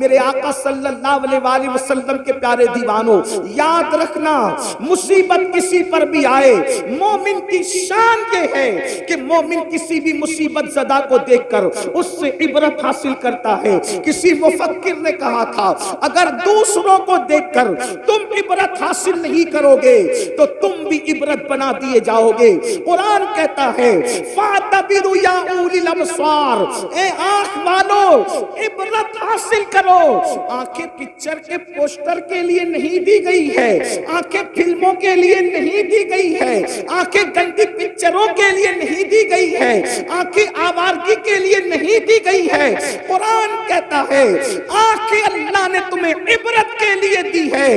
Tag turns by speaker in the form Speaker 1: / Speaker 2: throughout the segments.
Speaker 1: میرے آقا صلی اللہ علیہ وآلہ وسلم کے پیارے دیوانوں، یاد رکھنا مصیبت کسی پر بھی آئے، مومن کی شان یہ ہے کہ مومن کسی بھی مصیبت زدہ کو دیکھ کر اس سے عبرت حاصل کرتا ہے۔ کسی مفکر نے کہا تھا اگر دوسروں کو دیکھ کر تم عبرت حاصل نہیں کرو گے تو تم بھی عبرت بنا دیے جاؤ گے۔ قرآن کہتا ہے فَاعْتَبِرُوا يَا أُولِي الْأَبْصَارِ، اے آنکھ والو عبرت حاصل کرو۔ آنکھیں پکچر کے پوسٹر کے لیے نہیں دی گئی ہے، آنکھیں فلموں کے لیے نہیں دی گئی ہے، آنکھیں گندی پکچروں کے لیے نہیں دی گئی ہے، آنکھیں آوارگی کے لیے نہیں دی گئی ہے۔ قرآن کہتا ہے آنکھیں اللہ نے تمہیں عبرت کے لیے دی ہے۔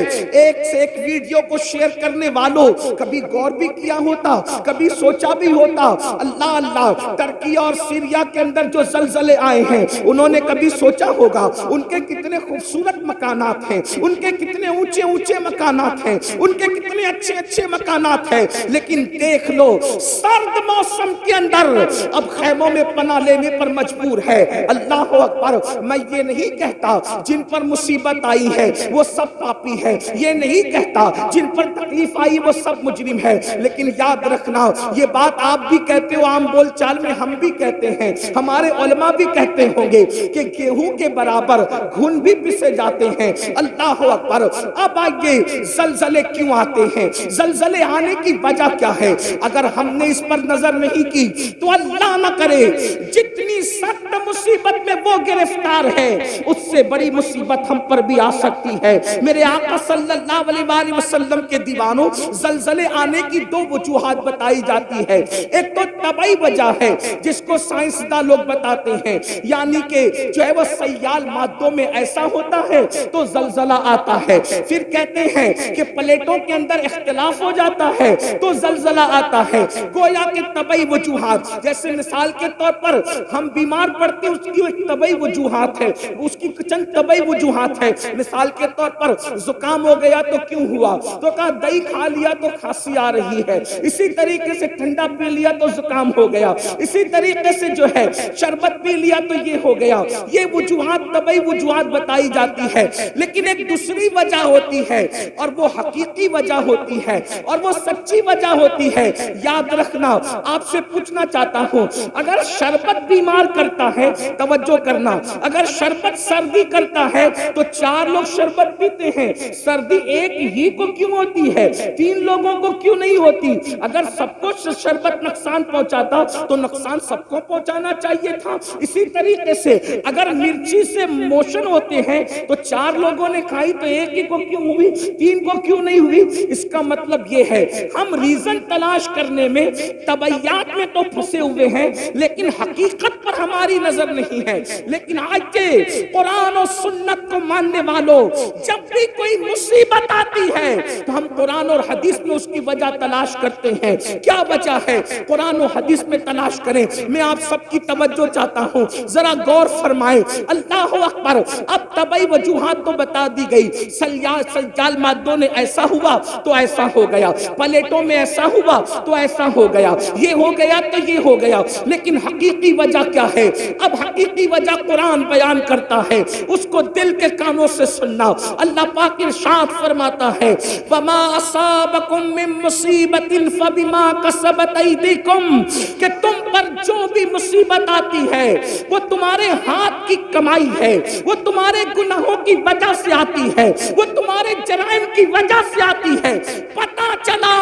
Speaker 1: ایک سے ایک ویڈیو کو شیئر کرنے والوں کبھی غور بھی کیا ہوتا، کبھی سوچا بھی ہوتا اللہ اللہ ترکی اور سیریا کے اندر جو زلزلے آئے ہیں انہوں نے کبھی سوچا ہوگا ان کے کتنے خوبصورت مکانات ہیں، ان کے کتنے اونچے اونچے مکانات ہیں، ان کے کتنے اچھے اچھے مکانات ہیں، لیکن دیکھ لو سرد موسم کے اندر اب خیموں میں پناہ لینے پر مجبور ہے۔ اللہ اکبر، میں یہ نہیں کہتا جن پر مصیبت آئی ہے وہ سب پاپی ہے، یہ نہیں کہتا جن پر تکلیف آئی وہ سب مجرم ہے، لیکن یاد رکھنا یہ بات آپ بھی کہتے ہو، عام بول چال میں ہم بھی کہتے ہیں، ہمارے علماء بھی کہتے ہوں گے کہ گیہوں کے برابر گھن بھی پسے جاتے ہیں۔ اللہ اکبر، اب آئیے زلزلے کیوں آتے ہیں، زلزلے آنے کی وجہ کیا ہے؟ اگر ہم نے اس پر نظر نہیں کی تو اللہ نہ کرے جتنی سخت مصیبت میں وہ گرفتار ہے اس سے بڑی مصیبت ہم پر بھی آ سکتی ہے۔ میرے آقا صلی اللہ علیہ وآلہ وسلم کے دیوانوں، زلزلے آنے کی دو وجوہات بتائی جاتی ہے۔ ایک تو طبعی وجہ ہے جس کو سائنسداں لوگ بتاتے ہیں، یعنی کہ جو ہے وہ سیال مادوں میں ایسا ہوتا ہے تو زلزلہ آتا ہے۔ پھر کہتے ہیں کہ پلیٹوں کے اندر اختلاف ہو جاتا ہے تو زلزلہ آتا ہے۔ گویا کہ طبعی وجوہات، جیسے مثال کے طور پر ہم بیمار پڑتے اس کی ایک طبعی وجوہات ہے، اس کی چند طبعی وجوہات ہے۔ مثال کے طور پر زکام ہو گیا تو کیوں ہوا؟ تو کہا دہی کھا لیا تو کھانسی آ رہی ہے، اسی طریقے سے ٹھنڈا پی لیا تو زکام ہو گیا، اسی طریقے سے جو ہے شربت پی لیا تو یہ ہو گیا۔ یہ وجوہات طبعی وجوہات بتائی جاتی ہے، لیکن ایک دوسری وجہ ہوتی ہے اور وہ حقیقی وجہ ہوتی ہے اور وہ سچی وجہ ہوتی ہے۔ یاد رکھنا، آپ سے پوچھنا چاہتا ہوں اگر شربت بیمار کرتا ہے، توجہ کرنا، اگر شربت سردی کرتا ہے تو 4 لوگ شربت پیتے ہیں، سردی ایک ہی کو کیوں ہوتی ہے، 3 لوگوں کو کیوں نہیں ہوتی؟ اگر سب کو شربت نقصان پہنچاتا تو نقصان سب کو پہنچانا چاہیے تھا۔ اسی طریقے سے اگر مرچی سے موشن ہوتے ہیں تو 4 لوگوں نے کھائی تو ایک ہی کو کیوں ہوئی، 3 کو کیوں نہیں ہوئی؟ اس کا مطلب یہ ہے ہم ریزن تلاش کرنے میں طبعیات میں تو پھنسے ہوئے ہیں لیکن حقیقت پر ہماری نظر نہیں ہے۔ لیکن آج کے قرآن و سنت کو ماننے والوں، جب بھی کوئی مصیبت آتی ہے تو ہم قرآن اور حدیث میں اس کی وجہ تلاش کرتے ہیں۔ کیا وجہ ہے؟ قرآن و حدیث میں تلاش کریں۔ میں آپ سب کی توجہ چاہتا ہوں، ذرا غور فرمائیں۔ اللہ اکبر، اب طبعی وجوہات تو بتا دی گئی، سیال مادوں نے ایسا ہوا تو ایسا ہو گیا، پلیٹوں میں ایسا ہوا تو ایسا ہو گیا، یہ ہو گیا تو یہ ہو گیا، لیکن حقیقی وجہ کیا ہے؟ اب حقیقی وجہ قرآن بیان کرتا ہے، اس کو دل کے کانوں سے سننا۔ اللہ پاک ارشاد فرماتا ہے وَمَا أَصَابَكُم مِّن مُّصِيبَةٍ فَبِمَا كَسَبَتْ أَيْدِيكُمْ، کہ تم پر جو بھی مصیبت آتی ہے وہ تمہارے ہاتھ کی کمائی ہے، وہ تمہارے گناہوں کی وجہ سے آتی ہے، وہ تمہارے جرائم کی وجہ سے آتی ہے۔ پتہ چلا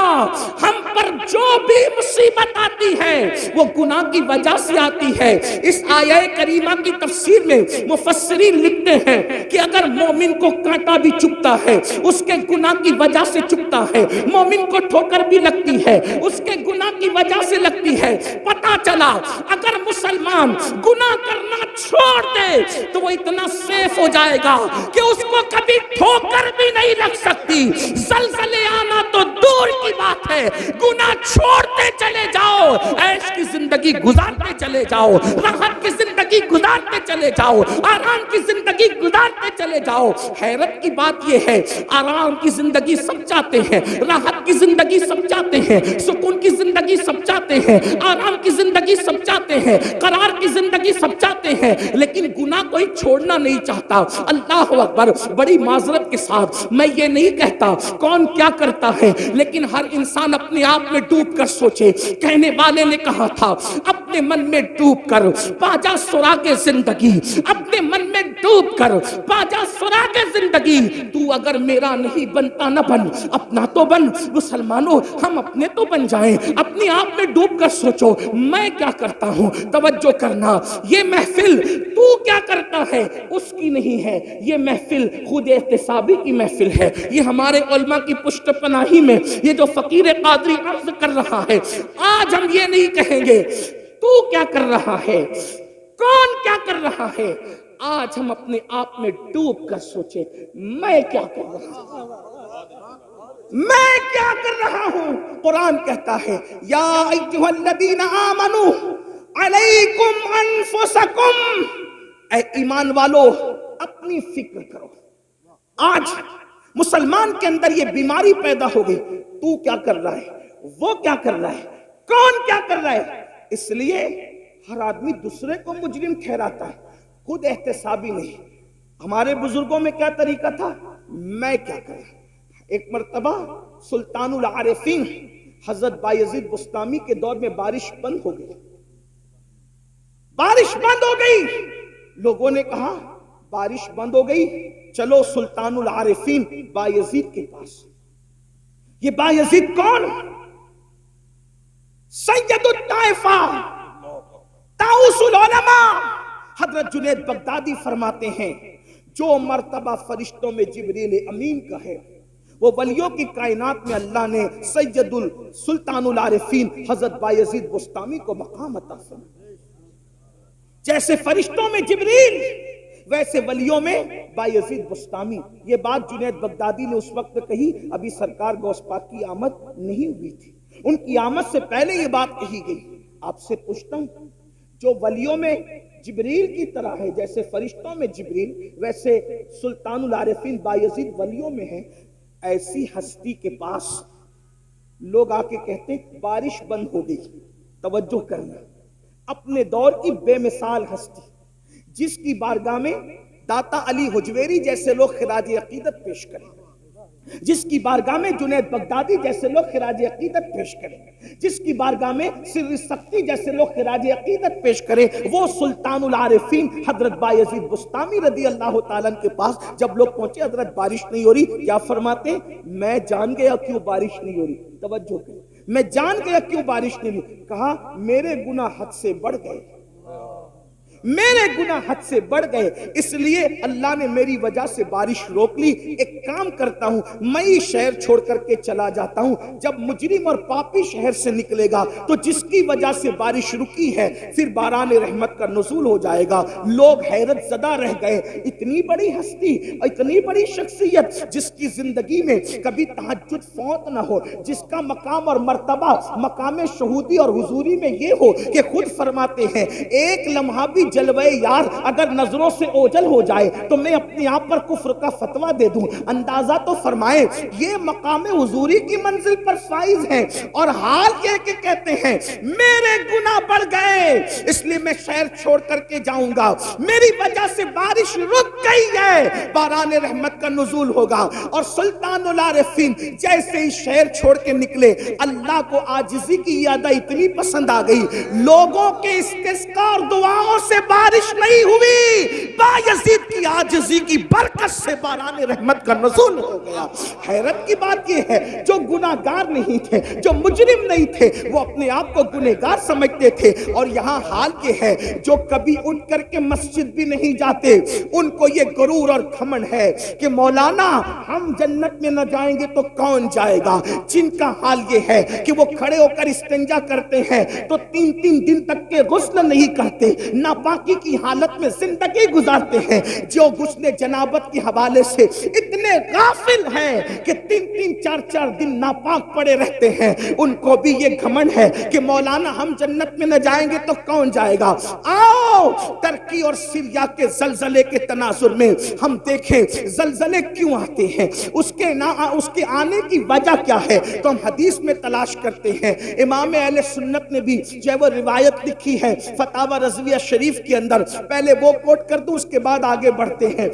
Speaker 1: ہم پر جو بھی مصیبت آتی ہے وہ گناہ کی وجہ سے آتی ہے۔ اس آیہ کریمہ کی تفسیر میں مفسرین لکھتے ہیں کہ اگر مومن کو کانٹا بھی چبھتا ہے اس کے گناہ کی وجہ سے چبھتا ہے، مومن کو ٹھوکر بھی لگتی ہے اس کے گناہ کی وجہ سے لگتی ہے۔ پتہ چلا اگر مسلمان گناہ کرنا چھوڑ دے تو وہ اتنا سیف ہو جائے گا کہ اس کو کبھی ٹھوکر بھی نہیں لگ سکتی۔ زلزلے آنا تو دستور کی بات ہے، گناہ چھوڑتے چلے جاؤ، عیش کی زندگی گزارتے چلے جاؤ، راحت کی زندگی گزارتے چلے جاؤ، آرام کی زندگی گزارتے چلے جاؤ۔ حیرت کی بات یہ ہے، آرام کی زندگی سب چاہتے ہیں، راحت کی زندگی سب چاہتے ہیں، سکون کی زندگی سب چاہتے ہیں، آرام کی زندگی سب چاہتے ہیں، قرار کی زندگی سب چاہتے ہیں، لیکن گناہ کوئی چھوڑنا نہیں چاہتا۔ اللہ اکبر، بڑی معذرت کے ساتھ میں یہ نہیں کہتا کون کیا کرتا ہے، لیکن ہر انسان اپنے آپ میں ڈوب کر سوچے۔ کہنے والے نے کہا تھا اپنے من میں ڈوب کر پاجا سراغ زندگی، اپنے من میں ڈوب کر پاجا سراغ زندگی، تو اگر میرا نہیں بنتا نہ بن، اپنا تو بن۔ مسلمانوں ہم اپنے تو بن جائیں، اپنے آپ میں ڈوب کر سوچو میں کیا کرتا ہوں۔ توجہ کرنا، یہ محفل تو کیا کرتا ہے اس کی نہیں ہے، یہ محفل خود احتسابی کی محفل ہے۔ یہ ہمارے علماء کی پشت پناہی میں یہ جو فقیر قادری عرض کر رہا ہے، آج ہم یہ نہیں کہیں گے تو کیا کر رہا ہے، کون کیا کر رہا ہے، آج ہم اپنے آپ میں ڈوب کر سوچیں میں کیا کر رہا ہوں، میں کیا کر رہا ہوں۔ قرآن کہتا ہے یا ایھا الذین آمنوا علیکم انفسکم، اے ایمان والو اپنی فکر کرو۔ آج مسلمان کے اندر یہ بیماری پیدا ہو گئی، تو کیا کر رہا ہے، وہ کیا کر رہا ہے، کون کیا کر رہا ہے۔ اس لیے ہر آدمی دوسرے کو مجرم ٹھہراتا ہے، خود احتسابی نہیں۔ ہمارے بزرگوں میں کیا طریقہ تھا، میں کیا کروں۔ ایک مرتبہ سلطان العارفین حضرت بایزید بسطامی کے دور میں بارش بند ہو گئی، بارش بند ہو گئی۔ لوگوں نے کہا بارش بند ہو گئی، چلو سلطان العارفین بایزید کے پاس۔ یہ بایزید کون، سید الطائفہ، طاؤس العلماء۔ حضرت جنید بغدادی فرماتے ہیں جو مرتبہ فرشتوں میں جبریل امین کا ہے، وہ ولیوں کی کائنات میں اللہ نے سید السلطان العارفین حضرت بایزید بسطامی کو مقام عطا فرمایا۔ جیسے فرشتوں میں جبریل، ویسے ولیوں میں بایزید بسطامی۔ یہ بات جنید بغدادی نے اس وقت کہی، ابھی سرکار غوث پاک کی آمد نہیں ہوئی تھی، ان کی آمد سے پہلے یہ بات کہی گئی۔ آپ سے پوچھتا ہوں، جو ولیوں میں جبریل کی طرح ہے، جیسے فرشتوں میں جبریل، ویسے سلطان العارفین بایزید ولیوں میں ہے، ایسی ہستی کے پاس لوگ آ کے کہتے ہیں بارش بند ہو گئی۔ توجہ کرنا، اپنے دور کی بے مثال ہستی، جس کی بارگاہ میں داتا علی حجویری جیسے لوگ خراج عقیدت پیش کریں، جس کی بارگاہ میں جنید بغدادی جیسے لوگ خراج عقیدت پیش کریں، جس کی بارگاہ میں سر سختی جیسے لوگ خراج عقیدت پیش کریں، وہ سلطان العارفین حضرت بایزید بسطامی رضی اللہ تعالیٰ کے پاس جب لوگ پہنچے، حضرت بارش نہیں ہو رہی، کیا فرماتے ہیں، میں جان گیا کیوں بارش نہیں ہو رہی۔ توجہ کریں، میں جان گیا کیوں بارش نہیں ہوئی۔ کہا میرے گناہ حد سے بڑھ گئے، میرے گناہ حد سے بڑھ گئے، اس لیے اللہ نے میری وجہ سے بارش روک لی۔ ایک کام کرتا ہوں، میں ہی شہر چھوڑ کر کے چلا جاتا ہوں، جب مجرم اور پاپی شہر سے نکلے گا تو جس کی وجہ سے بارش رکی ہے پھر باران رحمت کا نزول ہو جائے گا۔ لوگ حیرت زدہ رہ گئے، اتنی بڑی ہستی، اتنی بڑی شخصیت جس کی زندگی میں کبھی تہجد فوت نہ ہو، جس کا مقام اور مرتبہ مقام شہودی اور حضوری میں یہ ہو کہ خود فرماتے ہیں ایک لمحہ بھی جلوے یار اگر نظروں سے اوجل ہو جائے تو میں اپنے آپ پر کفر کا فتویٰ دے دوں۔ اندازہ تو فرمائے یہ مقام حضوری کی منزل پر فائز ہے، اور حال یہ کہ کہتے ہیں میرے گناہ بڑھ گئے اس لیے میں شہر چھوڑ کر کے جاؤں گا، میری وجہ سے بارش رک گئی ہے، باران رحمت کا نزول ہوگا۔ اور سلطان العارفین جیسے ہی شہر چھوڑ کے نکلے، اللہ کو عاجزی کی یادہ اتنی پسند آ گئی، لوگوں کے استسقاء اور دعاؤں سے بارش نہیں ہوئی، بایزید کی عاجزی کی برکت سے باران رحمت کا نزول ہو گیا۔ حیرت کی بات یہ ہے جو گناہگار نہیں تھے، جو مجرم نہیں تھے، وہ اپنے آپ کو گنہگار سمجھتے تھے، اور یہاں حال یہ ہے جو کبھی اٹھ کر کے مسجد بھی نہیں جاتے ان کو یہ غرور اور گھمنڈ ہے کہ مولانا ہم جنت میں نہ جائیں گے تو کون جائے گا۔ جن کا حال یہ ہے کہ وہ کھڑے ہو کر استنجا کرتے ہیں تو 3 دن تک کے غسل نہیں کرتے، ناپاک باقی کی حالت میں زندگی گزارتے ہیں، جو غسل جنابت کے حوالے سے اتنے غافل ہیں کہ 3-4 دن ناپاک پڑے رہتے ہیں، ان کو بھی یہ گھمنڈ ہے کہ مولانا ہم جنت میں نہ جائیں گے تو کون جائے گا؟ آؤ ترکی اور سیریا کے زلزلے کے تناظر میں ہم دیکھیں زلزلے کیوں آتے ہیں، اس کے آنے کی وجہ کیا ہے، تو ہم حدیث میں تلاش کرتے ہیں۔ امام اہل سنت نے بھی جو ہے وہ روایت لکھی ہے فتاوی رضویہ شریف کے اندر، پہلے وہ کوٹ کر دوں اس کے بعد آگے بڑھتے ہیں۔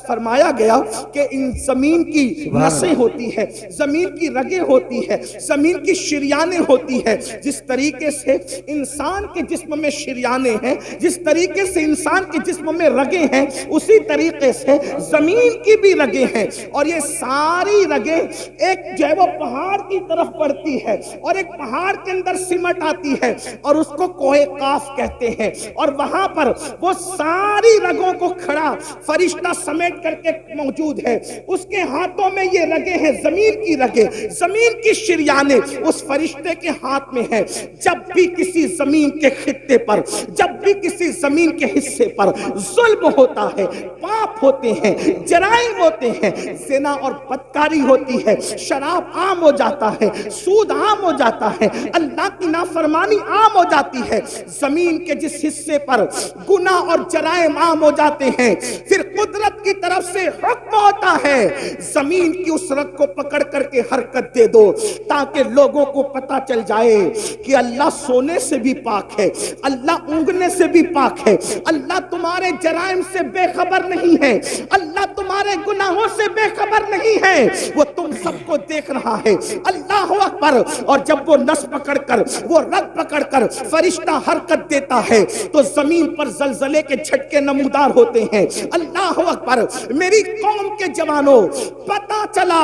Speaker 1: فرمایا گیا کہ ان زمین کی نسیں ہوتی ہے، زمین کی رگیں ہوتی ہے، زمین کی شریانیں ہوتی ہے، جس طریقے سے انسان کے جسم میں شریانیں ہیں، جس طریقے سے انسان کے جسم میں رگیں ہیں، اسی طریقے سے زمین کی بھی رگیں ہیں، اور یہ ساری رگیں ایک جو ہے وہ پہاڑ کی طرف پڑتی ہے اور ایک پہاڑ کے اندر سمٹ آتی ہے اور اس کو کوہ قاف کہتے ہیں، اور وہاں پر وہ ساری رگوں کو کھڑا فرشتہ سمیٹ کر کے موجود ہے، اس کے ہاتھوں میں یہ رگیں ہیں، زمین کی رگیں، زمین کی شریانیں اس فرشتے کے ہاتھ میں ہے۔ جب بھی کسی زمین کے خطے پر، جب بھی کسی زمین کے حصے پر ظلم ہوتا ہے، پاپ ہوتے ہیں، جرائم ہوتے ہیں، زنا اور بدکاری ہوتی ہے، شراب عام ہو جاتا ہے، سود عام ہو جاتا ہے، اللہ کی نافرمانی عام ہو جاتی ہے، زمین کے جس حصے پر گناہ اور جرائم عام ہو جاتے ہیں، پھر قدرت کی طرف سے حکم ہوتا ہے زمین کی اس رگ کو پکڑ کر کے حرکت دے دو، تاکہ لوگوں کو پتا چل جائے کہ اللہ سونے سے بھی پاک ہے، اللہ اونگنے سے بھی پاک ہے، اللہ تمہارے جرائم سے بے خبر نہیں ہے، اللہ تمہارے گناہوں سے بے خبر نہیں ہے، وہ تم سب کو دیکھ رہا ہے۔ اللہ اکبر۔ اور جب وہ نس پکڑ کر، وہ رگ پکڑ کر فرشتہ حرکت دیتا ہے تو زمین پر زلزلے کے جھٹکے نمودار ہوتے ہیں۔ اللہ اکبر۔ میری قوم کے جوانوں، پتا چلا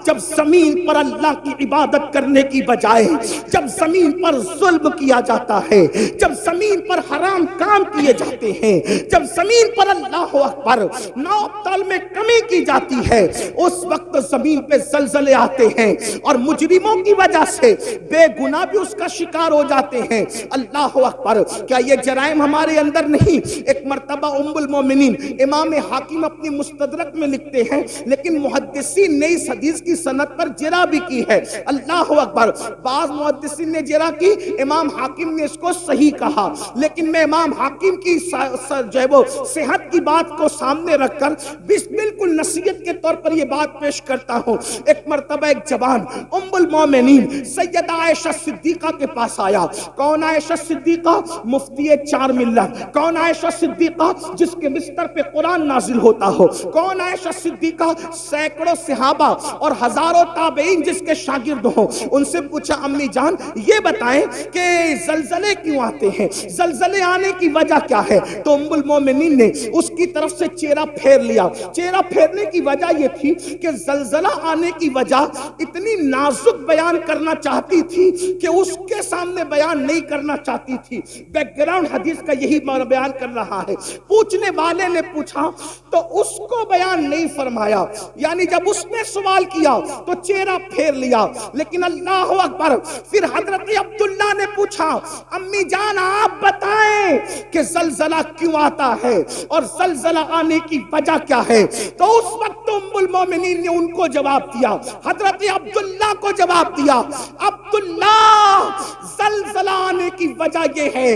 Speaker 1: جب زمین پر اللہ کی عبادت کرنے کی بجائے جب زمین پر ظلم کیا جاتا ہے، جب زمین پر حرام کام کیے جاتے ہیں، جب زمین پر اللہ اکبر نوتال میں کمی کی جاتی ہے، اس وقت زمین پہ زلزلے آتے ہیں اور مجرموں کی وجہ سے بے گناہ بھی اس کا شکار ہو جاتے ہیں۔ اللہ اکبر۔ کیا یہ جرائم ہمارے اندر نہیں؟ ایک مرتبہ ام المومنین امام حاکم اپنی مستدرک میں لکھتے ہیں، لیکن محدثین نے اس حدیث کی سند پر جرح بھی کی ہے۔ اللہ اکبر۔ بعض محدثین نے جرح کی، امام حاکم نے اس کو صحیح کہا، لیکن میں امام حاکم کی جو ہے وہ صحت کی بات کو سامنے رکھ کر بالکل نصیحت کے طور پر یہ بات پیش کرتا ہوں۔ ایک مرتبہ ایک جوان ام المومنین سیدہ عائشہ صدیقہ کے پاس آیا۔ کون عائشہ صدیقہ؟ مفتی 4 ملت۔ کون عائشہ صدیقہ؟ جس کے بستر پہ قرآن نازل ہوتا ہو۔ کون عائشہ صدیقہ؟ سینکڑوں صحابہ اور ہزاروں تابعین جس کے شاگرد ہوں۔ ان سے پوچھا امی جان یہ بتائیں کہ زلزلے کیوں آتے ہیں، زلزلے آنے کی وجہ کیا ہے؟ تو ام المومنین نے اس کی طرف سے چہرہ پھیر لیا۔ چہرہ پھیرنے کی وجہ یہ تھی کہ زلزلہ آنے کی وجہ اتنی نازک بیان کرنا چاہتی تھی کہ اس کے سامنے بیان نہیں کرنا چاہتی تھی۔ بیک گراؤنڈ حدیث کا یہی بیان کر رہا ہے۔ پوچھنے والے نے پوچھا تو اس کو بیان نہیں فرمایا، یعنی جب اس نے سوال کیا تو چہرہ پھیر لیا۔ لیکن اللہ اکبر، پھر حضرت عبداللہ نے پوچھا امی جان آپ بتائیں کہ زلزلہ کیوں آتا ہے اور زلزلہ آنے کی وجہ کیا ہے؟ تو اس وقت ام المومنین نے ان کو جواب دیا، حضرت عبداللہ کو جواب دیا، عبداللہ زلزلہ آنے کی وجہ یہ ہے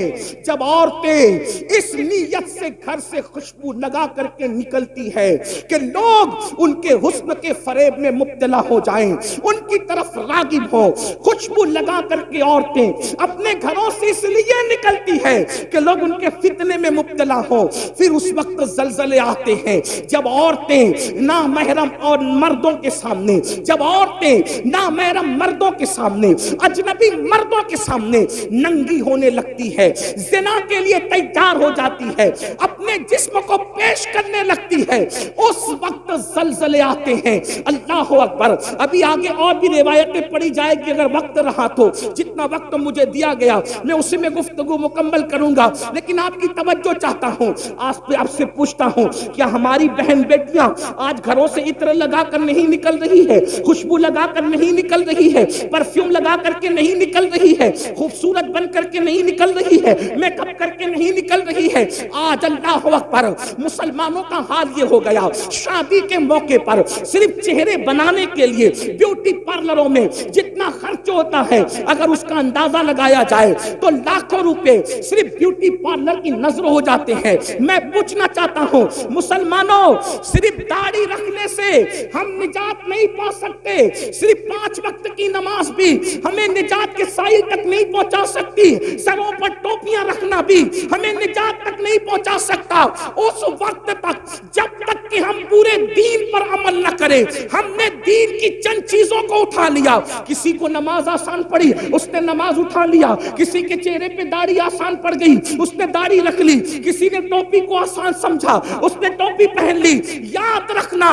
Speaker 1: جب عورتیں اس نیت سے گھر سے خوشبو لگا کر کے نکلتی ہے کہ لوگ ان کے حسن کے فریب میں مبتلا ہو جائیں، ان کی طرف راغب ہو۔ خوشبو لگا کر کے عورتیں اپنے گھروں سے اس لیے نکلتی ہے کہ لوگ ان کے فتنے میں مبتلا ہو۔ پھر اس وقت زلزلے آتے ہیں جب عورتیں نامحرم اور مردوں کے سامنے، جب عورتیں نامحرم مردوں کے سامنے، اجنبی مردوں کے سامنے ننگی ہونے لگتی ہے، زنا کے لیے تیار ہو جاتی ہے، اپنے جسم کو پیش کرنے لگتی ہے، اس وقت زلزلے آتے ہیں۔ اللہ اکبر۔ ابھی آگے اور بھی روایتیں پڑھی جائے گی اگر وقت رہا تو، جتنا وقت مجھے دیا گیا میں اسی میں گفتگو مکمل کروں گا، لیکن آپ کی توجہ چاہتا ہوں۔ آپ سے پوچھتا ہوں کیا ہماری بہن بیٹیاں آج گھروں سے عطر لگا کر نہیں نکل رہی ہے، خوشبو لگا کر نہیں نکل رہی ہے، پرفیوم لگا کر کے نہیں نکل رہی ہے، خوبصورت بن کر کے نہیں نکل رہی ہے، میک اپ کر کے نہیں نکل رہی ہے. آج اللہ اکبر مسلمانوں کا حال یہ ہو گیا، شادی کے موقع پر صرف چہرے بنانے کے لیے بیوٹی پارلروں میں جتنا خرچ ہوتا ہے اگر اس کا اندازہ لگایا جائے تو لاکھوں روپے صرف بیوٹی پارلر کی نظر ہو جاتے ہیں. میں پوچھنا چاہتا ہوں مسلمانوں، صرف داڑھی رکھنے سے ہم نجات نہیں پا سکتے، صرف 5 وقت کی نماز بھی ہمیں نجات کے سائل تک نہیں پہنچا سکتی، سروں پر ٹوپیاں رکھنا بھی ہمیں نجات تک نہیں پہنچا سکتا. اس وقت تک جب تک کہ ہم پورے دین پر عمل نہ کریں. ہم نے دین کی چند چیزوں کو اٹھا لیا، کسی کو نماز آسان پڑی اس نے نماز اٹھا لیا، کسی کے چہرے پہ داڑھی آسان پڑ گئی اس نے داڑھی رکھ لی، کسی نے ٹوپی کو آسان سمجھا اس نے ٹوپی پہن لی. یاد رکھنا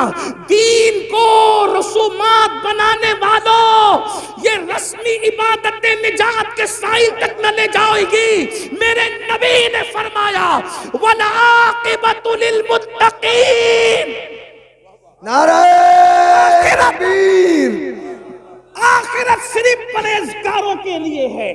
Speaker 1: دین کو رسومات بنانے والوں، یہ رسمی عبادتیں نجات کے سائل تک نہ لے جائے گی. میرے نبی نے فرمایا والعاقبۃ للمتقین.
Speaker 2: نعرہ تکبیر.
Speaker 1: آخرت صرف پرہیزگاروں کے لیے ہے،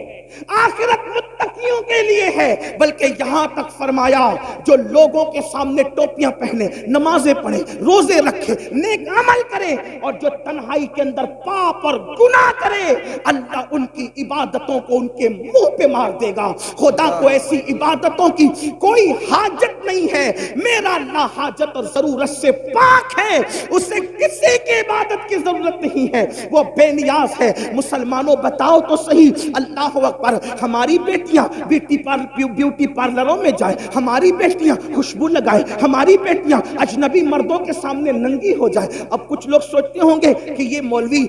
Speaker 1: آخرت متقیوں کے لیے ہے. بلکہ یہاں تک فرمایا جو لوگوں کے سامنے ٹوپیاں پہنے، نمازیں پڑھے، روزے رکھے، نیک عمل کرے، اور جو تنہائی کے اندر پاپ اور گناہ کرے، اللہ ان کی عبادتوں کو ان کے منہ پہ مار دے گا. خدا کو ایسی عبادتوں کی کوئی حاجت نہیں ہے. میرا اللہ حاجت اور ضرورت سے پاک ہے، اسے کسی کی عبادت کی ضرورت نہیں ہے، وہ بے نیاز ہے. مسلمانوں بتاؤ تو صحیح، اللہ اکبر، ہماری بیٹیاں بیوٹی پارلروں میں جائیں، ہماری بیٹیاں خوشبو لگائیں، ہماری بیٹیاں اجنبی مردوں کے سامنے ننگی ہو جائیں. اب کچھ لوگ سوچتے ہوں گے کہ یہ مولوی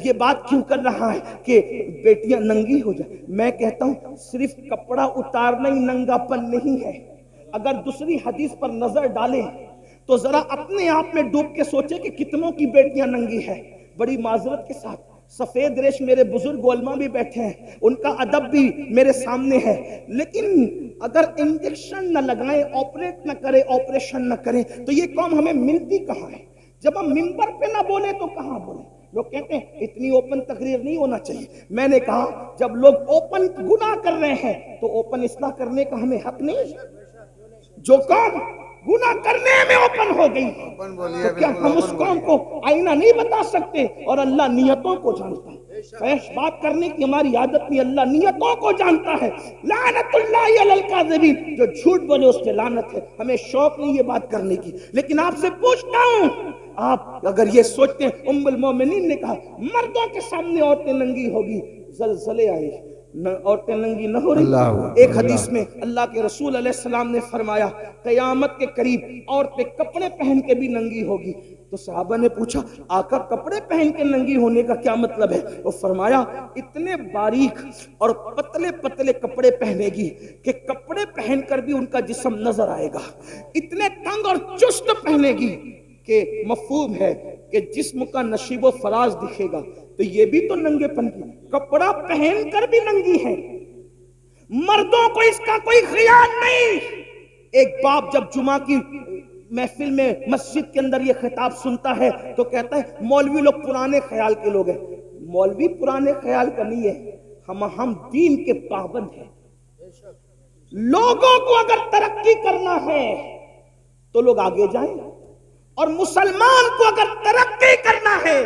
Speaker 1: یہ بات کیوں کر رہا ہے کہ بیٹیاں ننگی ہو جائیں. میں کہتا ہوں صرف کپڑا اتارنا ہی ننگا پن نہیں ہے. اگر دوسری حدیث پر نظر ڈالیں تو ذرا اپنے آپ میں ڈوب کے سوچیں کہ کتنوں کی بیٹیاں ننگی ہیں. بڑی معذرت کے ساتھ سفید ریش میرے بزرگ علماء بھی بیٹھے ہیں، ان کا ادب بھی میرے سامنے ہے، لیکن اگر انجیکشن نہ لگائیں، آپریٹ نہ کریں، آپریشن نہ کریں تو یہ قوم ہمیں ملتی کہاں ہے؟ جب ہم منبر پہ نہ بولیں تو کہاں بولیں؟ لوگ کہتے ہیں اتنی اوپن تقریر نہیں ہونا چاہیے. میں نے کہا جب لوگ اوپن گناہ کر رہے ہیں تو اوپن اصلاح کرنے کا ہمیں حق نہیں؟ جو قوم گناہ کرنے میں اوپن ہو گئی تو کیا ہم اس قوم کو آئینہ نہیں بتا سکتے؟ اور اللہ نیتوں کو جانتا ہے. فحش بات کرنے کی ہماری عادت نہیں، اللہ نیتوں کو جانتا ہے. لعنت اللہ علی الکاذبین، جو جھوٹ بولے اس پہ لعنت ہے. ہمیں شوق نہیں یہ بات کرنے کی، لیکن آپ سے پوچھتا ہوں، آپ اگر یہ سوچتے ہیں ام المومنین نے کہا مردوں کے سامنے عورتیں ننگی ہوگی، زلزلے آئے، عورتیں ننگی نہ ہو رہی. ایک حدیث میں اللہ کے رسول علیہ السلام نے فرمایا قیامت کے قریب عورتیں کپڑے پہن کے بھی ننگی ہوگی. تو صحابہ نے پوچھا آقا کپڑے پہن کے ننگی ہونے کا کیا مطلب ہے؟ وہ فرمایا اتنے باریک اور پتلے پتلے کپڑے پہنے گی کہ کپڑے پہن کر بھی ان کا جسم نظر آئے گا، اتنے تنگ اور چست پہنے گی کہ مفہوم ہے کہ جسم کا نشیب و فراز دکھے گا. تو یہ بھی تو ننگے پن کی، کپڑا پہن کر بھی ننگی ہے. مردوں کو اس کا کوئی خیال نہیں. ایک باپ جب جمعہ کی محفل میں مسجد کے اندر یہ خطاب سنتا ہے تو کہتا ہے مولوی لوگ پرانے خیال کے لوگ ہیں. مولوی پرانے خیال کا نہیں ہے، ہم دین کے پابند ہیں. لوگوں کو اگر ترقی کرنا ہے تو لوگ آگے جائیں، اور مسلمان کو اگر ترقی کرنا ہے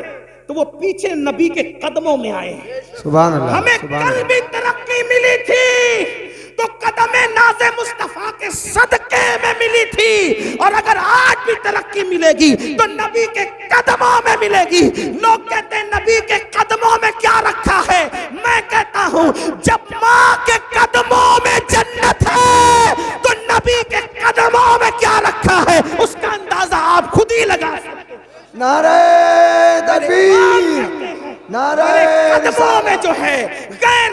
Speaker 1: تو وہ پیچھے نبی کے قدموں میں آئے.
Speaker 2: سبحان اللہ.
Speaker 1: ہمیں کل بھی ترقی ملی تھی تو قدم ناز مصطفیٰ کے صدقے میں ملی تھی، اور اگر آج بھی ترقی ملے گی تو نبی کے قدموں میں ملے گی. لوگ کہتے ہیں نبی کے قدموں میں کیا رکھا ہے؟ میں کہتا ہوں جب ماں کے قدموں میں جنت ہے تو نبی کے قدموں میں کیا رکھا ہے اس کا اندازہ آپ خود ہی لگا سکتے ہیں.
Speaker 2: نعرہ تکبیر. نعرہ
Speaker 1: قدموں میں جو ہے غیر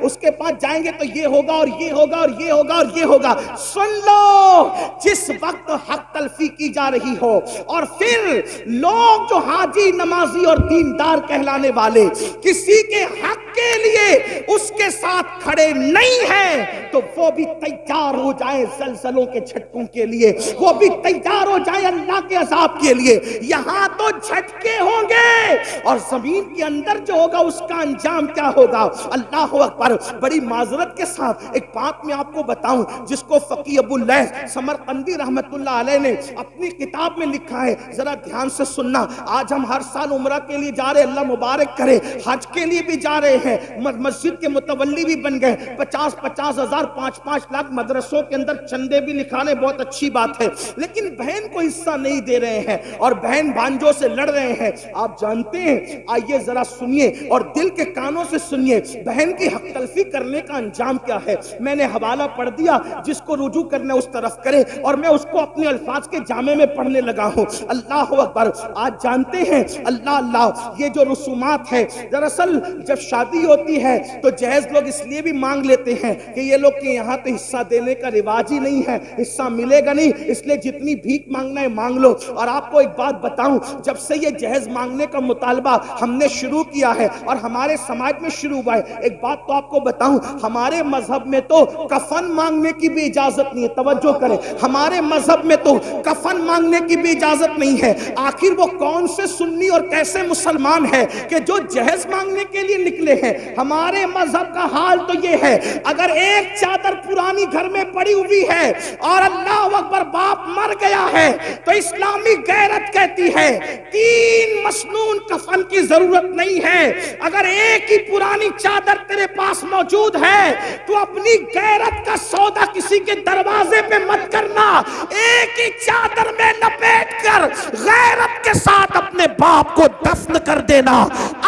Speaker 1: اس کے پاس جائیں گے تو یہ ہوگا اور یہ ہوگا اور یہ ہوگا اور یہ ہوگا. سن لو جس وقت حق تلفی کی جا رہی ہو اور پھر لوگ جو حاجی نمازی اور دیندار کہلانے والے کسی کے حق کے لیے اس کے ساتھ کھڑے نہیں ہیں تو وہ بھی تیار ہو جائیں زلزلوں کے جھٹکوں کے لیے, وہ بھی تیار ہو جائیں اللہ کے عذاب کے لیے. یہاں تو جھٹکے ہوں گے اور زمین کے اندر جو ہوگا اس کا انجام کیا ہوگا. اللہ اکبر. بڑی معذرت کے ساتھ ایک بات میں آپ کو بتاؤں جس کو فقیہ ابو اللیث سمرقندی رحمت اللہ علیہ نے اپنی کتاب میں لکھا ہے, ذرا دھیان سے سننا. آج ہم ہر سال عمرہ کے لیے جا رہے, اللہ مبارک کرے, حج کے لیے بھی جا رہے ہیں, مسجد کے متولی بھی بن گئے, 50,000 5-5 لاکھ مدرسوں کے اندر چندے بھی لکھانے, بہت اچھی بات ہے, لیکن بہن کو حصہ نہیں دے رہے ہیں اور بہن بھانجوں سے لڑ رہے ہیں. آپ جانتے ہیں, آئیے ذرا سنیے اور دل کے کانوں سے سنیے بہن کی حق تلفی کرنے کا انجام کیا ہے. میں نے حوالہ پڑھ دیا, جس کو رجوع کرنا اس طرف کرے, اور میں اس کو اپنے الفاظ کے جامع میں پڑھنے لگا ہوں. اللہ اکبر. آج جانتے ہیں اللہ اللہ یہ جو رسومات ہے, دراصل جب شادی ہوتی ہے تو جہیز لوگ اس لیے بھی مانگ لیتے ہیں کہ یہ لوگ کے یہاں تو حصہ دینے کا رواج ہی نہیں ہے, حصہ ملے گا نہیں, اس لیے جتنی بھیک مانگنا ہے مانگ لو. اور آپ کو ایک بات بتاؤں, جب سے یہ جہیز مانگنے کا مطالبہ ہم نے شروع کیا ہے اور ہمارے سماج میں شروع ہوا ہے, ایک بات تو آپ کو بتاؤں, ہمارے مذہب میں تو کفن مانگنے کی بھی اجازت نہیں ہے. توجہ کریں, ہمارے مذہب میں تو کفن مانگنے کی بھی اجازت نہیں ہے. آخر وہ کون سے سنی اور کیسے مسلمان ہے کہ جو جہیز مانگنے کے لیے نکلے ہیں. ہمارے مذہب کا حال تو یہ ہے, اگر ایک چادر پرانی گھر میں پڑی ہوئی ہے اور اللہ اکبر باپ مر گیا ہے تو اسلامی غیرت کہتی ہے 3 مسنون کفن کی ضرورت نہیں ہے. اگر ایک ہی پرانی چادر تیرے پاس موجود ہے تو اپنی غیرت کا سودا کسی کے دروازے پہ مت کرنا, ایک ہی چادر میں لپیٹ کر غیرت کے ساتھ اپنے باپ کو دفن کر دینا.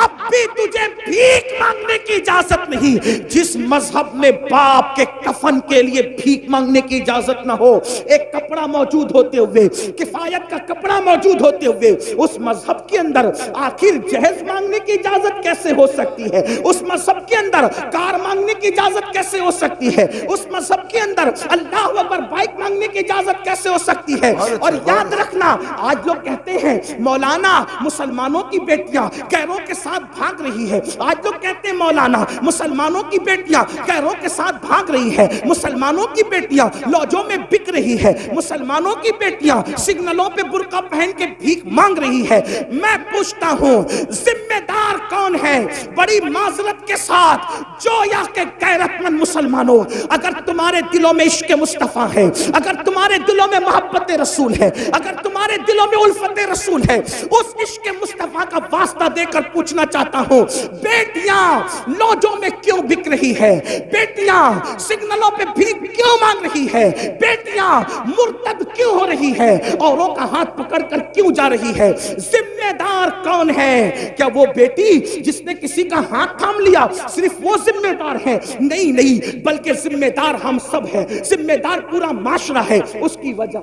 Speaker 1: اب بھی تجھے بھیک مانگنے کی اجازت نہیں. جس مذہب میں باپ کے کفن کے لیے بھیک مانگنے کی اجازت نہ ہو, ایک کپڑا موجود ہوتے ہوئے, کفایت کا کپڑا موجود ہوتے ہوئے, اس مذہب کے اندر آخر جہیز مانگنے کی اجازت کیسے ہو سکتی ہے؟ اس مذہب کے اندر کار مانگنے کی اجازت کیسے ہو سکتی ہے؟ اس مذہب کے اندر اللہ اکبر بائک مانگنے کی اجازت کیسے ہو سکتی ہے؟ اور یاد رکھنا, آج لوگ کہتے ہیں مولانا مسلمانوں کی بیٹیاں غیروں کے ساتھ بھاگ رہی ہے. آج لوگ کہتے ہیں مولانا مسلمانوں کی بیٹیاں غیروں کے ساتھ بھاگ رہی ہے, مسلمانوں کی بیٹیاں لوجوں میں بک رہی ہے, مسلمانوں کی بیٹیاں سگنلوں پہ برقع پہن کے بھیک مانگ رہی ہے. میں پوچھتا ہوں ذمہ دار کون ہے؟ بڑی معذرت کے ساتھ جویا کہ غیرت مند مسلمانوں, اگر تمہارے دلوں میں عشق مصطفیٰ ہے, اگر تمہارے دلوں میں محبت رسول ہے, اگر تمہارے دلوں میں الفت رسول ہے, اس عشق مصطفیٰ کا واسطہ دے کر پوچھنا چاہتا ہوں, بیٹیاں لوجوں میں کیوں بک رہی ہے؟ بیٹیاں سگنلوں پہ بھیک کیوں مانگ رہی ہے؟ بیٹیاں مرتد کیوں ہو رہی ہے؟ اوروں کا ہاتھ پکڑ کر کیوں جا رہی ہے؟ ذمہ دار کون ہے؟ کیا وہ بیٹی جس نے کسی کا ہاتھ تھام لیا صرف وہ ذمہ دار ہے؟ نہیں نہیں, بلکہ ذمہ دار ہم سب ہیں, ذمہ دار پورا معاشرہ ہے. اس کی وجہ